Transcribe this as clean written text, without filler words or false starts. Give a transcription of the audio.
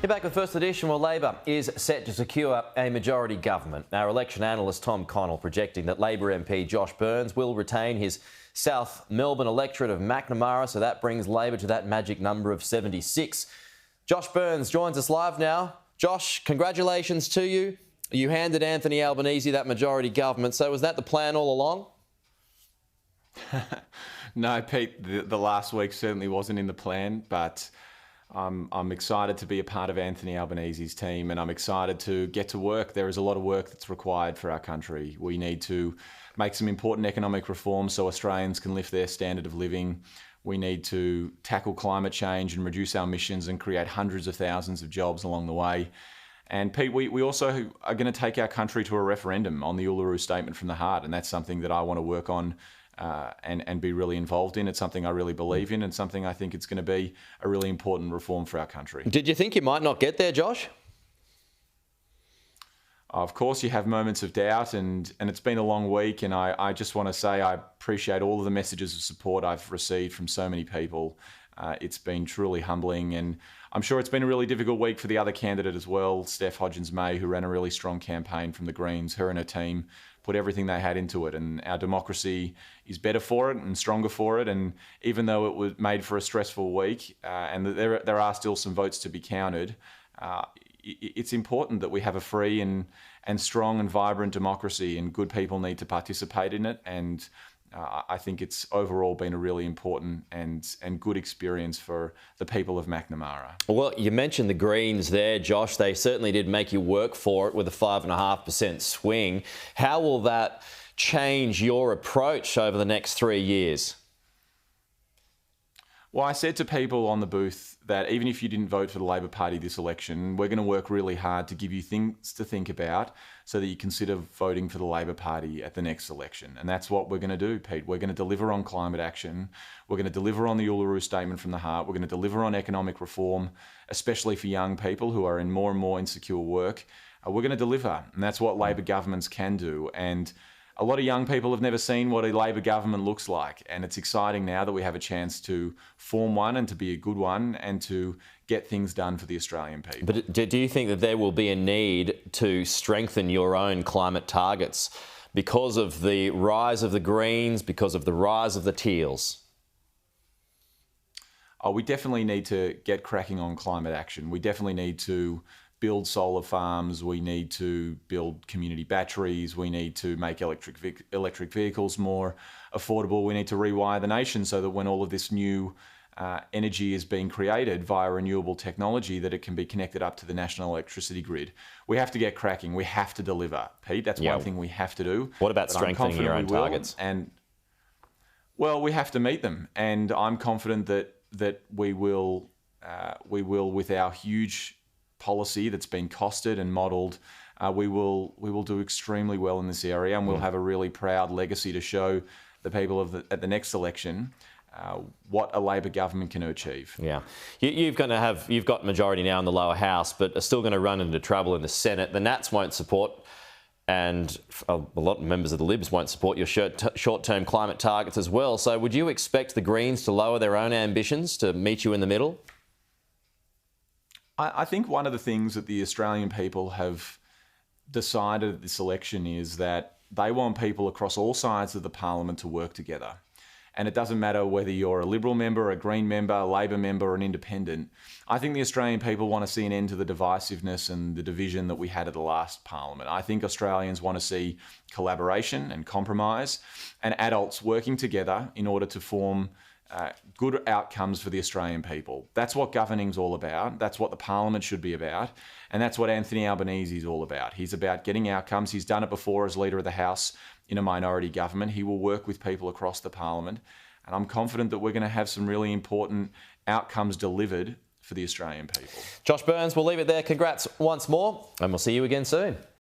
You're back with First Edition. Well, Labor is set to secure a majority government. Our election analyst Tom Connell projecting that Labor MP Josh Burns will retain his South Melbourne electorate of Macnamara, so that brings Labor to that magic number of 76. Josh Burns joins us live now. Josh, congratulations to you. You handed Anthony Albanese that majority government, so was that the plan all along? No, Pete, the last week certainly wasn't in the plan, but I'm excited to be a part of Anthony Albanese's team, and I'm excited to get to work. There is a lot of work that's required for our country. We need to make some important economic reforms so Australians can lift their standard of living. We need to tackle climate change and reduce our emissions and create hundreds of thousands of jobs along the way. And Pete, we also are going to take our country to a referendum on the Uluru Statement from the Heart, and that's something that I want to work on and be really involved in. It's something I really believe in and something I think it's going to be a really important reform for our country. Did you think you might not get there, Josh? Of course, you have moments of doubt, and it's been a long week, and I just want to say I appreciate all of the messages of support I've received from so many people. It's been truly humbling, and I'm sure it's been a really difficult week for the other candidate as well, Steph Hodgins-May, who ran a really strong campaign from the Greens. Her and her team put everything they had into it, and our democracy is better for it and stronger for it. And even though it was made for a stressful week, and there are still some votes to be counted, it's important that we have a free and strong and vibrant democracy, and good people need to participate in it. And I think it's overall been a really important and good experience for the people of Macnamara. Well, you mentioned the Greens there, Josh. They certainly did make you work for it with a 5.5% swing. How will that change your approach over the next 3 years? Well, I said to people on the booth that even if you didn't vote for the Labor Party this election, we're going to work really hard to give you things to think about so that you consider voting for the Labor Party at the next election. And that's what we're going to do, Pete. We're going to deliver on climate action. We're going to deliver on the Uluru Statement from the Heart. We're going to deliver on economic reform, especially for young people who are in more and more insecure work. We're going to deliver, and that's what Labor governments can do. And a lot of young people have never seen what a Labor government looks like, and it's exciting now that we have a chance to form one and to be a good one and to get things done for the Australian people. But do you think that there will be a need to strengthen your own climate targets because of the rise of the Greens, because of the rise of the Teals? Oh, we definitely need to get cracking on climate action. We definitely need to build solar farms, we need to build community batteries, we need to make electric vehicles more affordable, we need to rewire the nation so that when all of this new energy is being created via renewable technology, that it can be connected up to the national electricity grid. We have to get cracking, we have to deliver, Pete. That's one thing we have to do. What about strengthening your own targets? And well, we have to meet them, and I'm confident that we will with our huge policy that's been costed and modelled, we will do extremely well in this area, and we'll have a really proud legacy to show the people at the next election what a Labor government can achieve. Yeah, you've got majority now in the lower house, but are still going to run into trouble in the Senate. The Nats won't support, and a lot of members of the Libs won't support your short-term climate targets as well. So would you expect the Greens to lower their own ambitions to meet you in the middle? I think one of the things that the Australian people have decided at this election is that they want people across all sides of the parliament to work together. And it doesn't matter whether you're a Liberal member, a Green member, a Labor member, or an independent. I think the Australian people want to see an end to the divisiveness and the division that we had at the last parliament. I think Australians want to see collaboration and compromise and adults working together in order to form good outcomes for the Australian people. That's what governing's all about. That's what the parliament should be about. And that's what Anthony Albanese is all about. He's about getting outcomes. He's done it before as Leader of the House in a minority government. He will work with people across the parliament. And I'm confident that we're going to have some really important outcomes delivered for the Australian people. Josh Burns, we'll leave it there. Congrats once more, and we'll see you again soon.